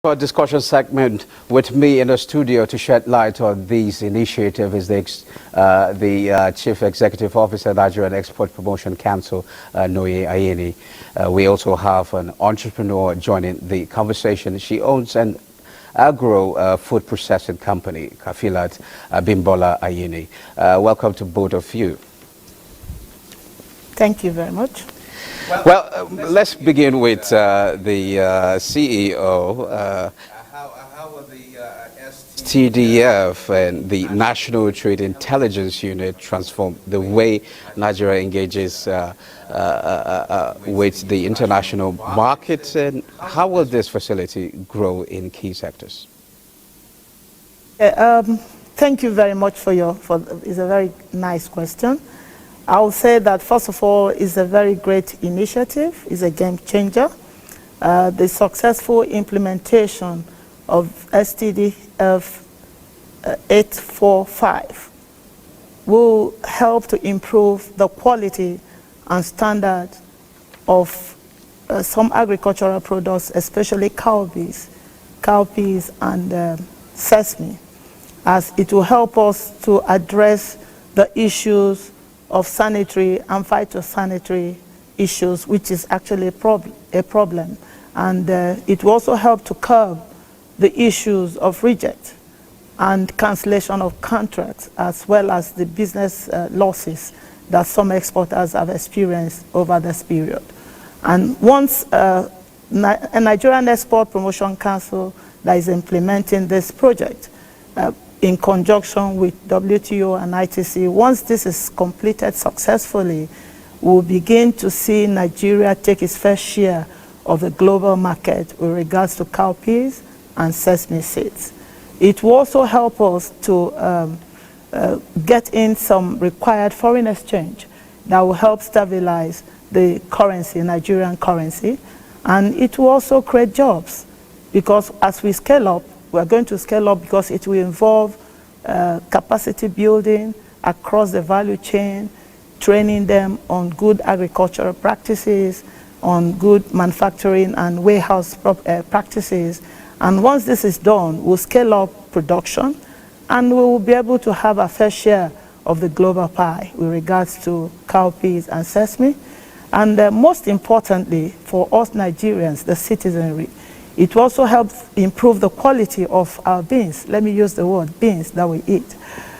For discussion segment with me in the studio to shed light on these initiatives is the Chief Executive Officer, Nigerian Export Promotion Council, Nonye Ayeni. We also have an entrepreneur joining the conversation. She owns an agro food processing company, Kafilat, Bimbola Ayeni. Welcome to both of you. Thank you very much. Well, let's begin with the CEO. How will the STDF and the National Trade Intelligence Unit transform the way Nigeria engages with the international markets, and how will this facility grow in key sectors? Thank you very much it's a very nice question. I will say that, first of all, it's a very great initiative. It's a game changer. The successful implementation of STDF 845 will help to improve the quality and standard of some agricultural products, especially cowpeas and sesame, as it will help us to address the issues of sanitary and phytosanitary issues, which is actually a problem. And it will also help to curb the issues of reject and cancellation of contracts, as well as the business losses that some exporters have experienced over this period. And once a Nigerian Export Promotion Council that is implementing this project, in conjunction with WTO and ITC, once this is completed successfully, we'll begin to see Nigeria take its fair share of the global market with regards to cowpeas and sesame seeds. It will also help us to get in some required foreign exchange that will help stabilize the currency, Nigerian currency, and it will also create jobs, because as we scale up, we're going to scale up because it will involve capacity building across the value chain, training them on good agricultural practices, on good manufacturing and warehouse practices. And once this is done, we'll scale up production, and we will be able to have a fair share of the global pie with regards to cowpeas and sesame. And most importantly, for us Nigerians, the citizenry, it also helps improve the quality of our beans. Let me use the word beans that we eat.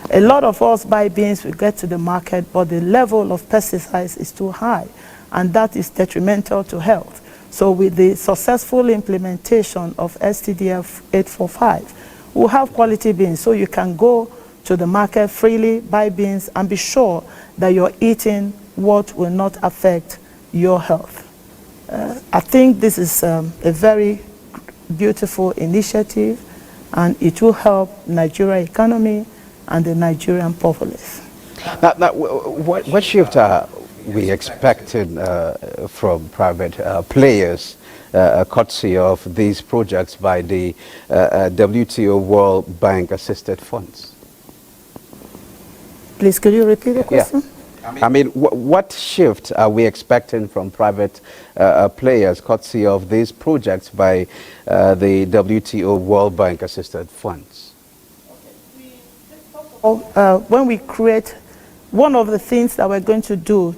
A lot of us buy beans, we get to the market, but the level of pesticides is too high, and that is detrimental to health. So with the successful implementation of STDF 845, we'll have quality beans, so you can go to the market freely, buy beans, and be sure that you're eating what will not affect your health. I think this is a very beautiful initiative, and it will help Nigeria economy and the Nigerian populace. Now, what shift are we expecting from private players, courtesy of these projects by the WTO World Bank assisted funds? Please, could you repeat the question? Yeah. I mean, what shift are we expecting from private players, courtesy of these projects by the WTO World Bank assisted funds? When we create, one of the things that we're going to do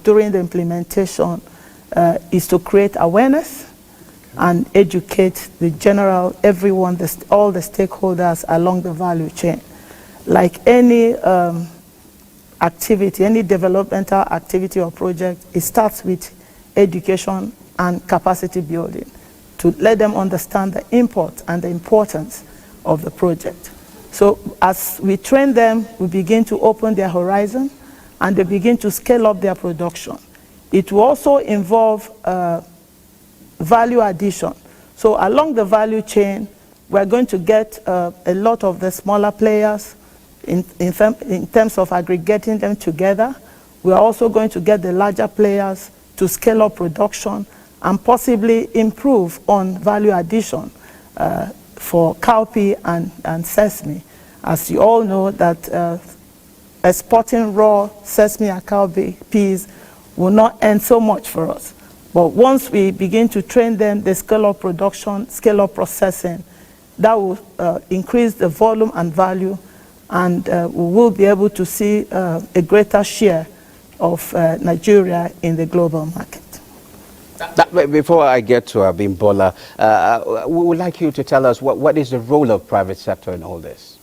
during the implementation is to create awareness and educate the general, everyone, all the stakeholders along the value chain. Like any activity, any developmental activity or project, it starts with education and capacity building to let them understand the import and the importance of the project. So as we train them, we begin to open their horizon, and they begin to scale up their production. It will also involve value addition. So along the value chain, we're going to get a lot of the smaller players in terms of aggregating them together. We are also going to get the larger players to scale up production and possibly improve on value addition for cowpea and sesame. As you all know, that exporting raw sesame and cowpeas will not earn so much for us. But once we begin to train them, the scale up production, scale up processing, that will increase the volume and value, and we will be able to see a greater share of Nigeria in the global market. Before I get to Abimbola, we would like you to tell us what is the role of private sector in all this?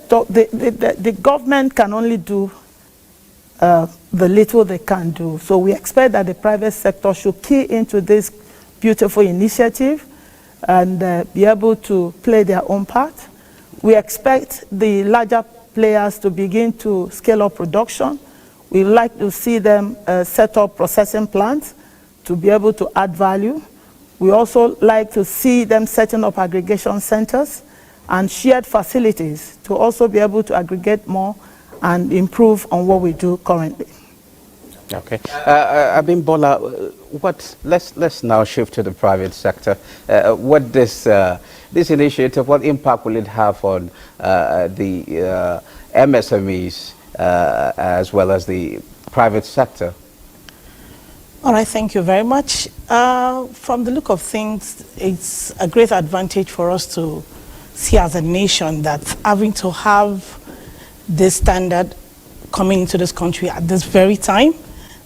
So the government can only do the little they can do. So we expect that the private sector should key into this beautiful initiative and be able to play their own part. We expect the larger players to begin to scale up production. We like to see them set up processing plants to be able to add value. We also like to see them setting up aggregation centers and shared facilities to also be able to aggregate more and improve on what we do currently. Okay. Abimbola, let's now shift to the private sector. What this initiative, what impact will it have on the MSMEs as well as the private sector? All right, thank you very much. From the look of things, it's a great advantage for us to see as a nation that having to have this standard coming into this country at this very time,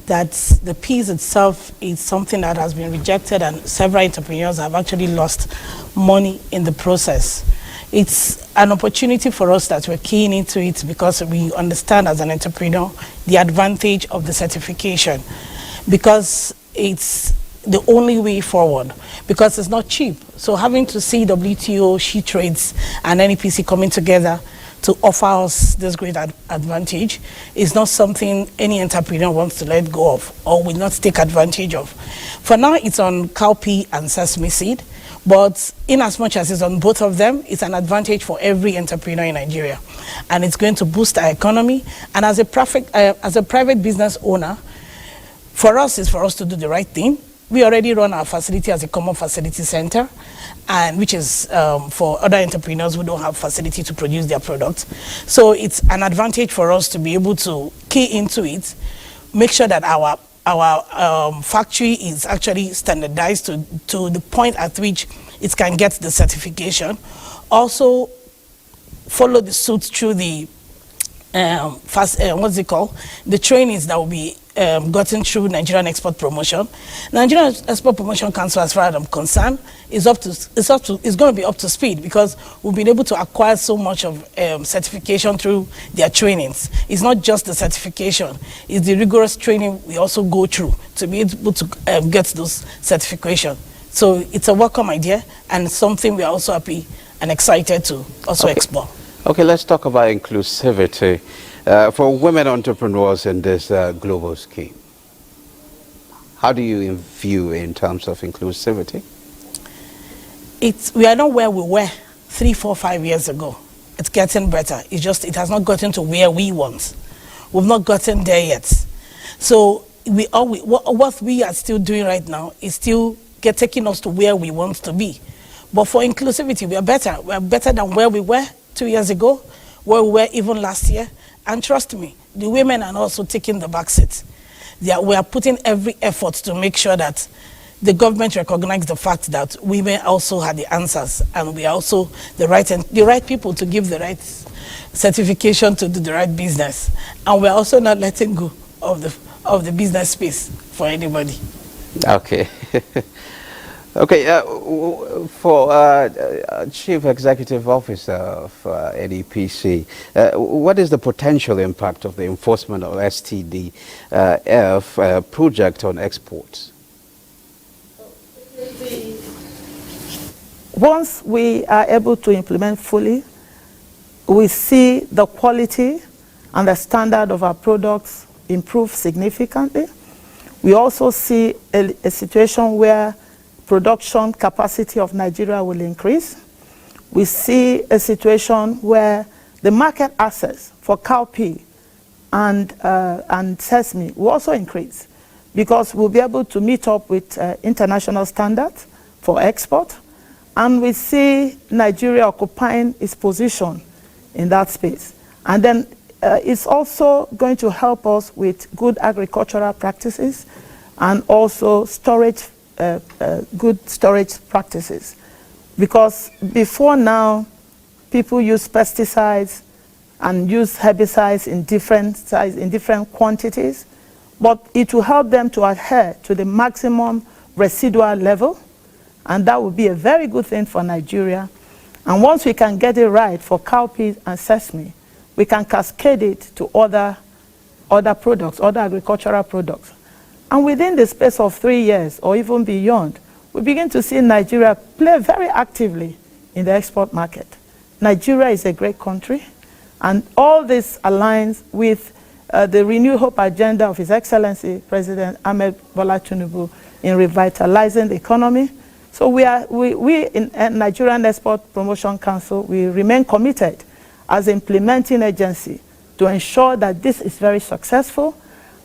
that the peace itself is something that has been rejected and several entrepreneurs have actually lost money in the process. It's an opportunity for us that we're keying into it because we understand as an entrepreneur the advantage of the certification, because it's the only way forward, because it's not cheap. So having to see WTO, She Trades and NEPC coming together to offer us this great advantage is not something any entrepreneur wants to let go of or will not take advantage of. For now, it's on cowpea and sesame seed, but in as much as it's on both of them, it's an advantage for every entrepreneur in Nigeria. And it's going to boost our economy. And as a private business owner, for us, it's for us to do the right thing. We already run our facility as a common facility center, and which is for other entrepreneurs who don't have facility to produce their products. So it's an advantage for us to be able to key into it, make sure that our factory is actually standardized to the point at which it can get the certification. Also, follow the suit through the the trainings that will be gotten through Nigerian Export Promotion. Nigerian Export Promotion Council, as far as I'm concerned, is going to be up to speed, because we've been able to acquire so much of certification through their trainings. It's not just the certification; it's the rigorous training we also go through to be able to get those certifications. So it's a welcome idea and something we are also happy and excited to also explore. Okay, let's talk about inclusivity for women entrepreneurs in this global scheme. How do you view in terms of inclusivity? We are not where we were 3, 4, 5 years ago. It's getting better. It's just it has not gotten to where we want. We've not gotten there yet. So what we are still doing right now is still taking us to where we want to be. But for inclusivity, we are better. We are better than where we were 2 years ago, where we were even last year. And trust me, the women are also taking the back seat. We are putting every effort to make sure that the government recognizes the fact that women also have the answers, and we are also the right people to give the right certification to do the right business. And we're also not letting go of the business space for anybody. Okay. Okay, for Chief Executive Officer of NEPC, what is the potential impact of the enforcement of STDF project on exports? Once we are able to implement fully, we see the quality and the standard of our products improve significantly. We also see a situation where production capacity of Nigeria will increase. We see a situation where the market access for cowpea and sesame will also increase, because we'll be able to meet up with international standards for export, and we see Nigeria occupying its position in that space. And then it's also going to help us with good agricultural practices, and also storage, good storage practices. Because before now, people use pesticides and use herbicides in different quantities, but it will help them to adhere to the maximum residual level, and that would be a very good thing for Nigeria. And once we can get it right for cowpeas and sesame, we can cascade it to other products, other agricultural products. And within the space of 3 years or even beyond, we begin to see Nigeria play very actively in the export market. Nigeria is a great country, and all this aligns with the Renewed Hope agenda of His Excellency President Ahmed Bola Tinubu in revitalizing the economy. So we in Nigerian Export Promotion Council, we remain committed as implementing agency to ensure that this is very successful.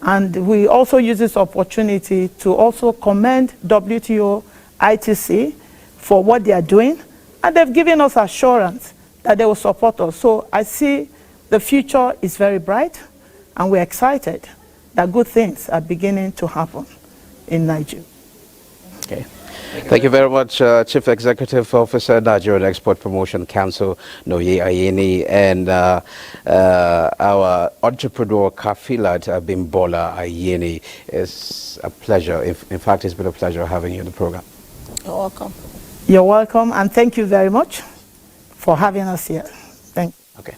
And we also use this opportunity to also commend WTO, ITC for what they are doing. And they've given us assurance that they will support us. So I see the future is very bright, and we're excited that good things are beginning to happen in Nigeria. Okay. Thank you very much, Chief Executive Officer, Nigerian Export Promotion Council, Nonye Ayeni, and our entrepreneur, Kafilat Bimbola Ayeni. It's a pleasure. In fact, it's been a pleasure having you in the program. You're welcome. You're welcome, and thank you very much for having us here. Thank you. Okay.